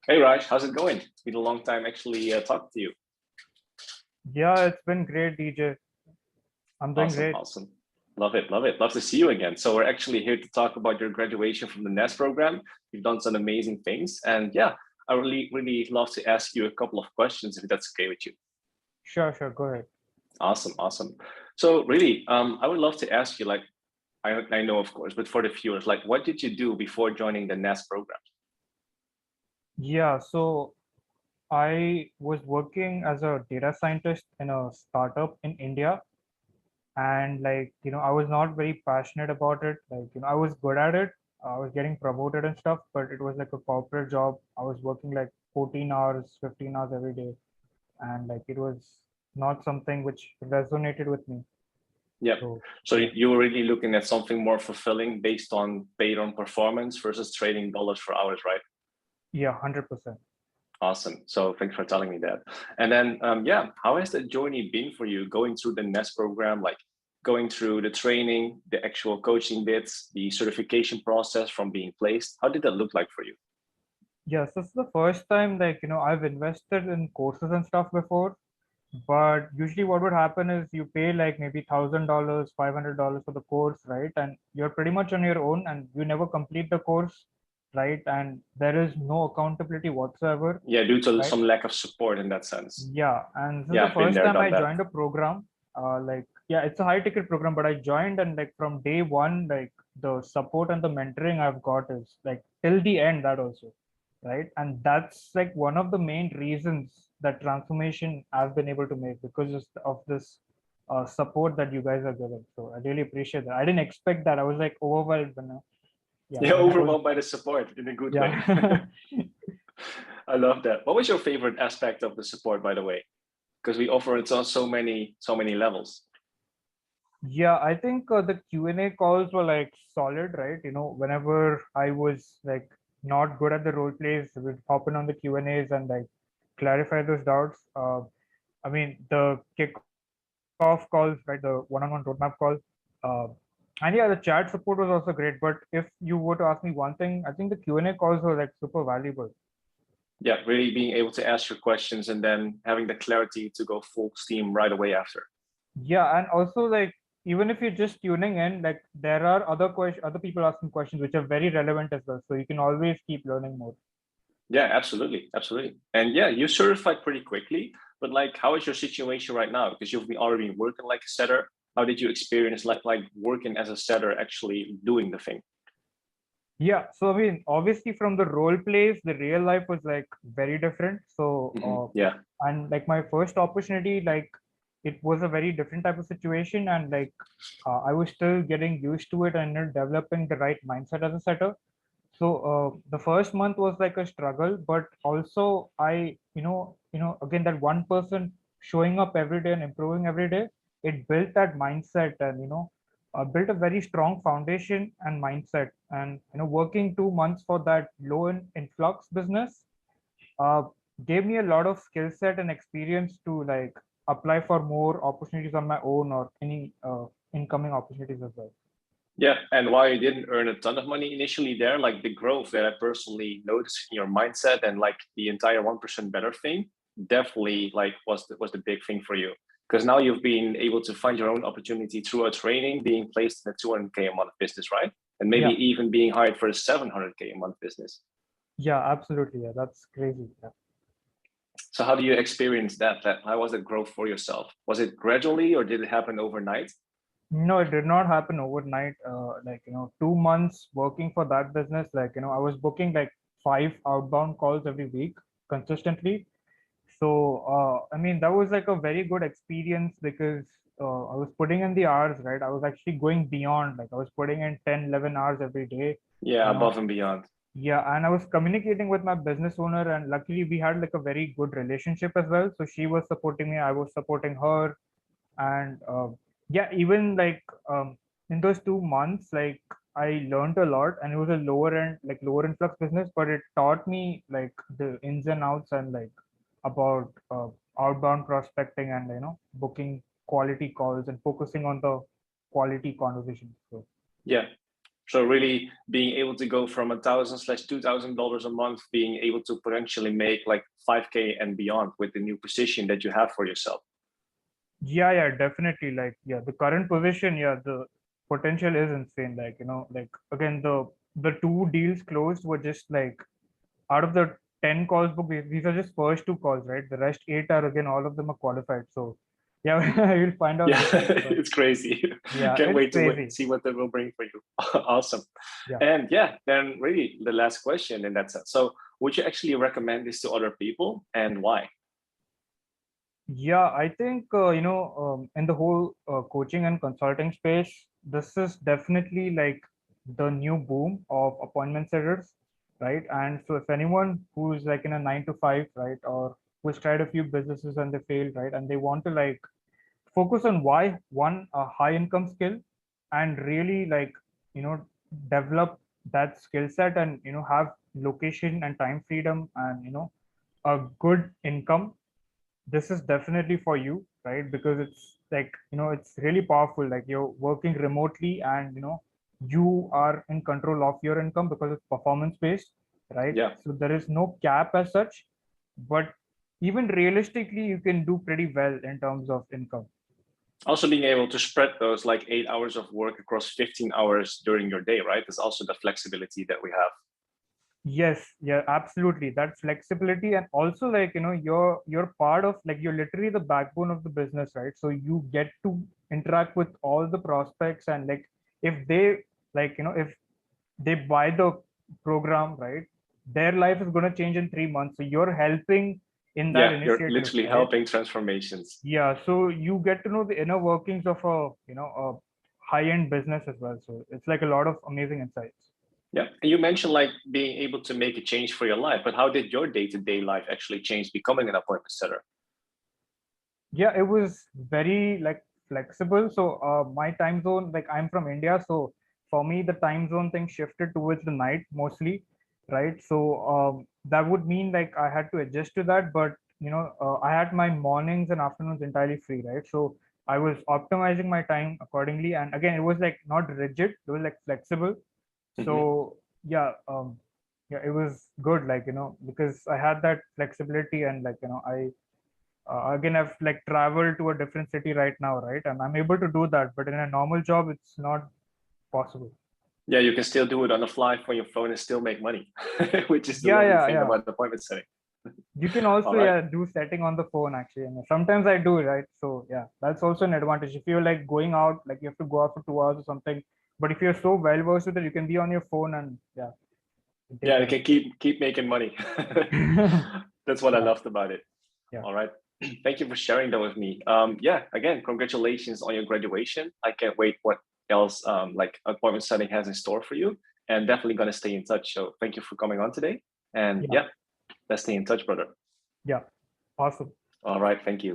Hey Raj, how's it going? It's been a long time actually talking to you. Yeah, it's been great, DJ. I'm doing Awesome, great. awesome. Love it, love it. Love to see you again. So we're actually here to talk about your graduation from the NEST program. You've done some amazing things. And yeah, I really love to ask you a couple of questions if that's okay with you. Sure, sure. Go ahead. Awesome, awesome. So really, I would love to ask you, like, I know of course, but for the viewers, like what did you do before joining the NEST program? Yeah, so I was working as a data scientist in a startup in India. And I was not very passionate about it. I was good at it. I was getting promoted and stuff, but it was like a corporate job. I was working like 14 hours, 15 hours every day. And it was not something which resonated with me. Yep. So, So yeah, you were really looking at something more fulfilling based on paid on performance versus trading dollars for hours, right? yeah, 100%. Awesome. So thanks for telling me that. And then, yeah, how has the journey been for you going through the NEST program, like going through the training, the actual coaching bits, the certification process from being placed? How did that look like for you? Yes, this is the first time I've invested in courses and stuff before, but usually what would happen is you pay like maybe $1,000, $500 for the course, right? And you're pretty much on your own and you never complete the course, right? And there is no accountability whatsoever, Yeah, due to right? some lack of support in that sense. Yeah, and this is Yeah, the I've been first there, time done I that. joined a program. Yeah, it's a high ticket program, but I joined and from day one, the support and the mentoring I've got is like till the end, that also, right? And that's like one of the main reasons that transformation I've been able to make because of this support that you guys are giving. So I really appreciate that. I didn't expect that. I was like overwhelmed yeah, Yeah, when I was, overwhelmed by the support in a good way. yeah. I love that. What was your favorite aspect of the support, by the way? Because we offer it on so many levels. Yeah, I think the Q&A calls were like solid, right? Whenever I was like not good at the role plays, we'd hop in on the Q&As and like clarify those doubts. I mean, the kickoff calls, right? The one-on-one roadmap call. Uh, and yeah, the chat support was also great. But if you were to ask me one thing, I think the Q&A calls were like super valuable. Yeah, really being able to ask your questions and then having the clarity to go full steam right away after. Yeah, and also like even if you're just tuning in, like there are other people asking questions which are very relevant as well. So you can always keep learning more. Yeah, absolutely, absolutely. And yeah, you certified pretty quickly, but like, how is your situation right now? Because you've been already been working like a setter. How did you experience like working as a setter, actually doing the thing? Yeah, so I mean, obviously from the role plays, the real life was like very different. So, Yeah, and like my first opportunity, like it was a very different type of situation, and I was still getting used to it and developing the right mindset as a setter. So the first month was like a struggle, but also again that one person showing up every day and improving every day, it built that mindset and built a very strong foundation and mindset. And working 2 months for that low influx business uh, gave me a lot of skill set and experience to like apply for more opportunities on my own or any incoming opportunities as well. yeah. And while you didn't earn a ton of money initially there, like the growth that I personally noticed in your mindset and like the entire 1% better thing, definitely like was the big thing for you. Because now you've been able to find your own opportunity through a training, being placed in a 200K a month business, right? And maybe Yeah, even being hired for a 700K a month business. yeah, absolutely. Yeah, that's crazy. Yeah. So how do you experience that? How was the growth for yourself? Was it gradually or did it happen overnight? No, it did not happen overnight. 2 months working for that business, I was booking like 5 outbound calls every week consistently. So, I mean, that was like a very good experience because I was putting in the hours, right? I was actually going beyond, like I was putting in 10, 11 hours every day, Yeah, you know. above and beyond. Yeah, and I was communicating with my business owner, and luckily we had like a very good relationship as well. So she was supporting me, I was supporting her, and yeah, even in those 2 months, like I learned a lot, and it was a lower influx business, but it taught me like the ins and outs and like about outbound prospecting and booking quality calls and focusing on the quality conversations. So Yeah. So really being able to go from $1,000/$2,000 a month, being able to potentially make like 5K and beyond with the new position that you have for yourself. Yeah, definitely. Like, yeah, the current position, yeah, the potential is insane. Like, like again, the two deals closed were just like out of the 10 calls booked, these are just first two calls, right? The rest eight are again, all of them are qualified. So yeah, you'll find out Yeah, this week. But it's crazy. yeah, Can't it's wait to crazy. see what that will bring for you. Awesome. Yeah. And yeah, then really the last question in that sense. So would you actually recommend this to other people, and why? Yeah, I think in the whole coaching and consulting space, this is definitely like the new boom of appointment setters, right? And so if anyone who's like in a 9 to 5, right, or who's tried a few businesses and they failed, right, and they want to like focus on why one a high income skill and really like you know develop that skill set and have location and time freedom and a good income, this is definitely for you, right? Because it's like it's really powerful, like you're working remotely and you are in control of your income because it's performance based, right? Yeah. So there is no cap as such, but even realistically you can do pretty well in terms of income. Also being able to spread those like 8 hours of work across 15 hours during your day, right? Is also the flexibility that we have. Yes, yeah, absolutely. That flexibility, and also like you're part of, like, you're literally the backbone of the business, right? So you get to interact with all the prospects, and like if they like if they buy the program, right, their life is going to change in 3 months. So you're helping in that Yeah, you're initiative, literally right? helping transformations. Yeah, so you get to know the inner workings of a a high-end business as well. So it's like a lot of amazing insights. Yeah. And you mentioned like being able to make a change for your life, but how did your day-to-day life actually change becoming an appointment setter? Yeah, it was very like flexible. So my time zone, like I'm from India, so for me the time zone thing shifted towards the night mostly, right? So that would mean like I had to adjust to that, but I had my mornings and afternoons entirely free, right? So I was optimizing my time accordingly, and again it was like not rigid, it was like flexible. Mhm. So yeah, it was good, like because I had that flexibility, and like I again I've like traveled to a different city right now, right, and I'm able to do that, but in a normal job it's not possible. Yeah, you can still do it on the fly from your phone and still make money, which is the yeah lovely yeah thing yeah about appointment setting. you can All also right. do setting on the phone actually, and sometimes I do, right? So yeah, that's also an advantage. If you're like going out, like you have to go out for 2 hours or something, but if you're so well versed with it, you can be on your phone and yeah, you take Yeah, you care of can keep making money. it. That's what I yeah loved about it. yeah All right. Thank you for sharing that with me. Yeah, again, congratulations on your graduation. I can't wait what else like appointment setting has in store for you, and definitely gonna stay in touch. So thank you for coming on today. And yeah yeah, let's stay in touch, brother. yeah awesome. All right, thank you.